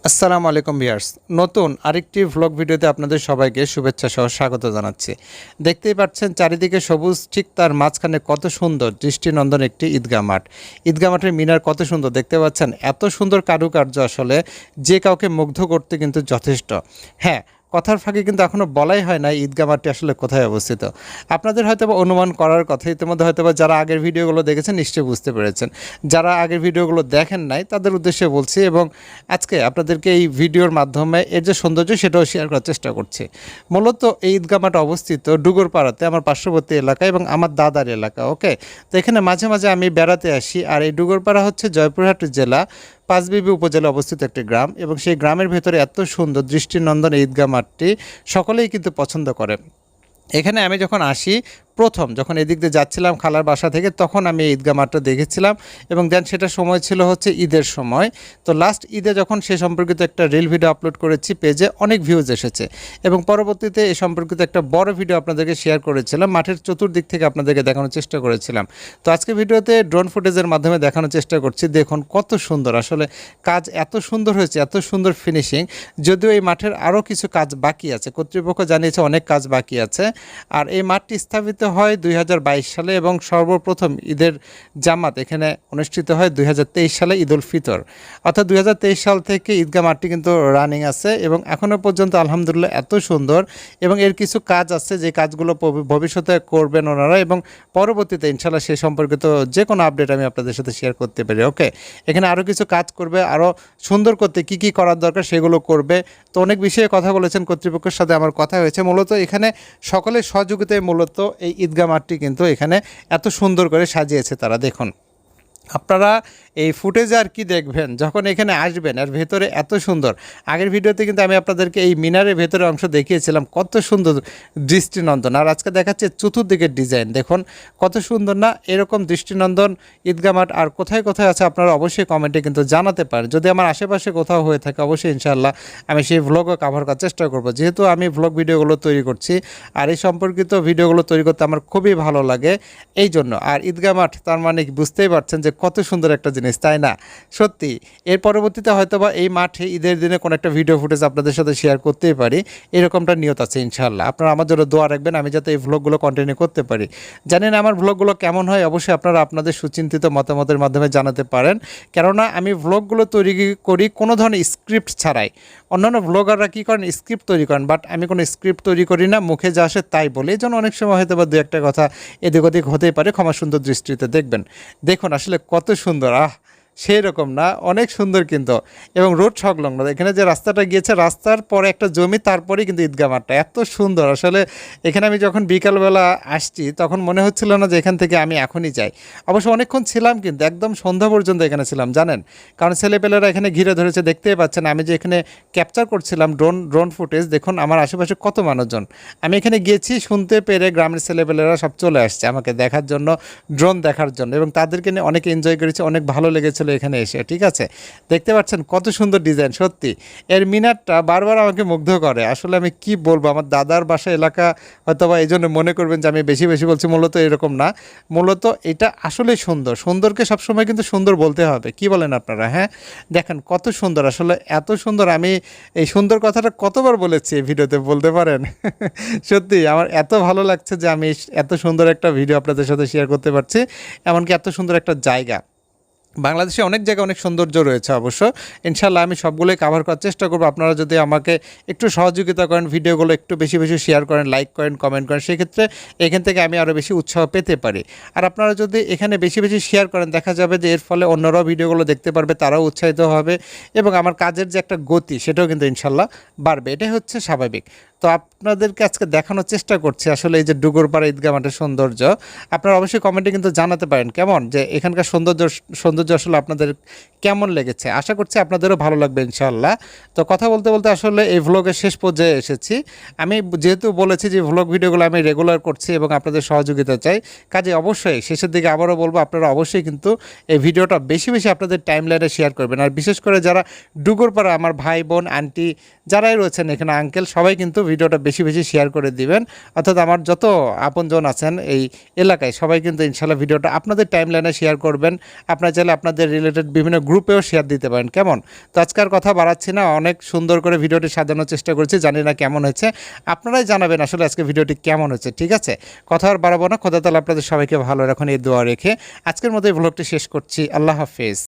আসসালামু আলাইকুম ভিউয়ার্স, নতুন আরেকটি ভ্লগ ভিডিওতে আপনাদের সবাইকে শুভেচ্ছা সহ স্বাগত জানাচ্ছি। দেখতেই পাচ্ছেন চারিদিকে সবুজ, ঠিক তার মাঝখানে কত সুন্দর দৃষ্টিনন্দন একটি ঈদগাহ মাঠ। ঈদগাহ মাঠের মিনার কত সুন্দর দেখতে পাচ্ছেন, এত সুন্দর কারুকার্য আসলে যে কাউকে মুগ্ধ করতে কিন্তু যথেষ্ট। হ্যাঁ, কথার ফাঁকে কিন্তু এখনও বলাই হয় না ঈদগাহ মাঠটি আসলে কোথায় অবস্থিত। আপনাদের হয়তো বা অনুমান করার কথা, ইতিমধ্যে হয়তো বা যারা আগের ভিডিওগুলো দেখেছেন নিশ্চয়ই বুঝতে পেরেছেন। যারা আগের ভিডিওগুলো দেখেন নাই তাদের উদ্দেশ্যে বলছি, এবং আজকে আপনাদেরকে এই ভিডিওর মাধ্যমে এর যে সৌন্দর্য সেটাও শেয়ার করার চেষ্টা করছি। মূলত এই ঈদগাহ মাঠ অবস্থিত ডুগরপাড়াতে, আমার পার্শ্ববর্তী এলাকা এবং আমার দাদার এলাকা। ওকে, তো এখানে মাঝে মাঝে আমি বেড়াতে আসি। আর এই ডুগরপাড়া হচ্ছে জয়পুরহাট জেলা পাঁচবিবি উপজেলা অবস্থিত একটি গ্রাম, এবং সেই গ্রামের ভেতরে এত সুন্দর দৃষ্টিনন্দন এই ঈদগাহ মাঠটি সকলেই কিন্তু পছন্দ করে। এখানে আমি যখন আসি, যখন এদিক দিয়ে যাচ্ছিলাম খালার বাসা থেকে, তখন আমি এই ঈদগাহ মাঠটা দেখেছিলাম, এবং দেন সেটা সময় ছিল হচ্ছে ঈদের সময়। তো লাস্ট ঈদে যখন সে সম্পর্কিত একটা রিল ভিডিও আপলোড করেছি পেজে, অনেক ভিউজ এসেছে, এবং পরবর্তীতে এ সম্পর্কিত একটা বড় ভিডিও আপনাদেরকে শেয়ার করেছিলাম, মাঠের চতুর্দিক থেকে আপনাদেরকে দেখানোর চেষ্টা করেছিলাম। তো আজকে ভিডিওতে ড্রোন ফুটেজের মাধ্যমে দেখানোর চেষ্টা করছি। দেখুন কত সুন্দর, আসলে কাজ এত সুন্দর হয়েছে, এত সুন্দর ফিনিশিং। যদিও এই মাঠের আরও কিছু কাজ বাকি আছে, কর্তৃপক্ষ জানিয়েছে অনেক কাজ বাকি আছে। আর এই মাঠটি স্থাপিত হয় 2022 সালে, এবং সর্বপ্রথম ঈদের জামাত এখানে অনুষ্ঠিত হয় 2023 সালে, ঈদুল ফিতর। অর্থাৎ 2023 সাল থেকে ঈদগাহ মাঠটি কিন্তু রানিং আছে, এবং এখনও পর্যন্ত আলহামদুলিল্লাহ এত সুন্দর। এবং এর কিছু কাজ আছে যে কাজগুলো ভবিষ্যতে করবেন ওনারা, এবং পরবর্তীতে ইনশাল্লাহ সে সম্পর্কিত যে কোনো আপডেট আমি আপনাদের সাথে শেয়ার করতে পারি। ওকে, এখানে আরও কিছু কাজ করবে, আরও সুন্দর করতে কি কি করার দরকার সেগুলো করবে। তো অনেক বিষয়ে কথা বলেছেন, কর্তৃপক্ষের সাথে আমার কথা হয়েছে। মূলত এখানে সকলের সহযোগিতায় মূলত এই ঈদগাহ মাঠটি কিন্তু এখানে এত সুন্দর করে সাজিয়েছে তারা। দেখুন আপনারা এই ফুটেজ আর কি দেখবেন, যখন এখানে আসবেন এর ভেতরে এত সুন্দর। আগের ভিডিওতে কিন্তু আমি আপনাদেরকে এই মিনারের ভেতরে অংশ দেখিয়েছিলাম, কত সুন্দর দৃষ্টিনন্দন। আর আজকে দেখাচ্ছে চতুর্দিকের ডিজাইন, দেখুন কত সুন্দর না? এরকম দৃষ্টিনন্দন ঈদগাহ মাঠ আর কোথায় কোথায় আছে আপনারা অবশ্যই কমেন্টে কিন্তু জানাতে পারেন। যদি আমার আশেপাশে কোথাও হয়ে থাকে অবশ্যই ইনশাআল্লাহ আমি সেই ভ্লগও কভার করার চেষ্টা করব, যেহেতু আমি ভ্লগ ভিডিওগুলো তৈরি করছি। আর এই সম্পর্কিত ভিডিওগুলো তৈরি করতে আমার খুবই ভালো লাগে এই জন্য। আর ঈদগাহ মাঠ তার মানে বুঝতেই পারছেন যে কত সুন্দর একটা জিনিস, তাই না? সত্যি এর পরবর্তীতে হয়তোবা এই মাঠে ঈদের দিনে কোনো একটা ভিডিও ফুটেজ আপনাদের সাথে শেয়ার করতেই পারি, এরকমটা নিয়ত আছে ইনশাআল্লাহ। আপনারা আমার জন্য দোয়া রাখবেন, আমি যাতে এই ভ্লগগুলো কন্টিনিউ করতে পারি। জানেন আমার ভ্লগগুলো কেমন হয়, অবশ্যই আপনারা আপনাদের সুচিন্তিত মতামতের মাধ্যমে জানাতে পারেন। কেননা আমি ভ্লগগুলো তৈরি করি কোনো ধরনের স্ক্রিপ্ট ছাড়াই। অন্যান্য ভ্লগাররা কী করেন, স্ক্রিপ্ট তৈরি করেন, বাট আমি কোনো স্ক্রিপ্ট তৈরি করি না, মুখে যা আসে তাই বলি। এই জন্য অনেক সময় হয়তো বা দু একটা কথা এদিক ওদিক হতেই পারে, ক্ষমা সুন্দর দৃষ্টিতে দেখবেন। দেখুন আসলে কত সুন্দর, সেই রকম না, অনেক সুন্দর কিন্তু। এবং রোড সংলগ্ন, এখানে যে রাস্তাটা গিয়েছে রাস্তার পরে একটা জমি, তারপরেই কিন্তু ঈদগাহ মাঠটা এত সুন্দর। আসলে এখানে আমি যখন বিকালবেলা আসছি তখন মনে হচ্ছিল না যে এখান থেকে আমি এখনই যাই। অবশ্য অনেকক্ষণ ছিলাম, কিন্তু একদম সন্ধ্যা পর্যন্ত এখানে ছিলাম জানেন, কারণ ছেলেপেলেরা এখানে ঘিরে ধরেছে। দেখতেই পাচ্ছেন আমি যে এখানে ক্যাপচার করছিলাম ড্রোন ফুটেজ, দেখুন আমার আশেপাশে কত মানুষজন। আমি এখানে গিয়েছি শুনতে পেরে গ্রামের ছেলেপেলেরা সব চলে আসছে আমাকে দেখার জন্য, ড্রোন দেখার জন্য, এবং তাদেরকে নিয়ে অনেক এনজয় করেছে, অনেক ভালো লেগেছিল এখানে এসে। ঠিক আছে, দেখতে পাচ্ছেন কত সুন্দর ডিজাইন। সত্যি এর মিনারটা বারবার আমাকে মুগ্ধ করে। আসলে আমি কি বলবো, আমার দাদার বাসা এলাকা হয়তোবা এই জন্য মনে করবেন যে আমি বেশি বেশি বলছি, মূলত এরকম না। মূলত এটা আসলে সুন্দর, সুন্দরকে সবসময় কিন্তু সুন্দর বলতে হবে, কি বলেন আপনারা? হ্যাঁ, দেখেন কত সুন্দর, আসলে এত সুন্দর। আমি এই সুন্দর কথাটা কতবার বলেছি এই ভিডিওতে বলতে পারেন? সত্যি আমার এত ভালো লাগছে যে আমি এত সুন্দর একটা ভিডিও আপনাদের সাথে শেয়ার করতে পারছি, এমনকি এত সুন্দর একটা জায়গা। বাংলাদেশে অনেক জায়গায় অনেক সৌন্দর্য রয়েছে অবশ্য, ইনশাল্লাহ আমি সবগুলোই কভার করার চেষ্টা করবো। আপনারা যদি আমাকে একটু সহযোগিতা করেন, ভিডিওগুলো একটু বেশি বেশি শেয়ার করেন, লাইক করেন, কমেন্ট করেন, সেক্ষেত্রে এখান থেকে আমি আরও বেশি উৎসাহ পেতে পারি। আর আপনারা যদি এখানে বেশি বেশি শেয়ার করেন, দেখা যাবে যে এর ফলে অন্যরাও ভিডিওগুলো দেখতে পারবে, তারাও উৎসাহিত হবে, এবং আমার কাজের যে একটা গতি সেটাও কিন্তু ইনশাল্লাহ বাড়বে। এটাই হচ্ছে স্বাভাবিক। তো আপনাদেরকে আজকে দেখানোর চেষ্টা করছি আসলে এই যে ডুগরপাড়া ঈদগাহ মাঠের সৌন্দর্য। আপনারা অবশ্যই কমেন্টে কিন্তু জানাতে পারেন কেমন, যে এখানকার সৌন্দর্য আসলে আপনাদের কেমন লেগেছে। আশা করছি আপনাদেরও ভালো লাগবে ইনশাআল্লাহ। তো কথা বলতে বলতে আসলে এই ভ্লগের শেষ পর্যায়ে এসেছি। আমি যেহেতু বলেছি যে ভ্লগ ভিডিওগুলো আমি রেগুলার করছি এবং আপনাদের সহযোগিতা চাই, কাজে অবশ্যই শেষের দিকে আবারও বলবো আপনারা অবশ্যই কিন্তু এই ভিডিওটা বেশি বেশি আপনাদের টাইমলাইনে শেয়ার করবেন। আর বিশেষ করে যারা ডুগরপাড়া আমার ভাই বোন আন্টি যারাই রয়েছেন এখানে, আঙ্কেল, সবাই কিন্তু ভিডিওটা বেশি বেশি শেয়ার করে দিবেন। অর্থাৎ আমার যত আপনজন আছেন এই এলাকায় সবাই কিন্তু ইনশাল্লাহ ভিডিওটা আপনাদের টাইমলাইনে শেয়ার করবেন। আপনারা চাইলে আপনাদের রিলেটেড বিভিন্ন গ্রুপেও শেয়ার দিতে পারেন। কেমন? তো আজকের কথা বাড়াচ্ছি না, অনেক সুন্দর করে ভিডিওটি সাজানোর চেষ্টা করেছি, জানি না কেমন হয়েছে। আপনারাই জানাবেন আসলে আজকে ভিডিওটি কেমন হয়েছে। ঠিক আছে, কথা আর বাড়াবো না। খোদা তাআলা আপনাদের সবাইকে ভালো রাখুন এই দোয়া রেখে আজকের মতো এই ব্লগটি শেষ করছি। আল্লাহ হাফেজ।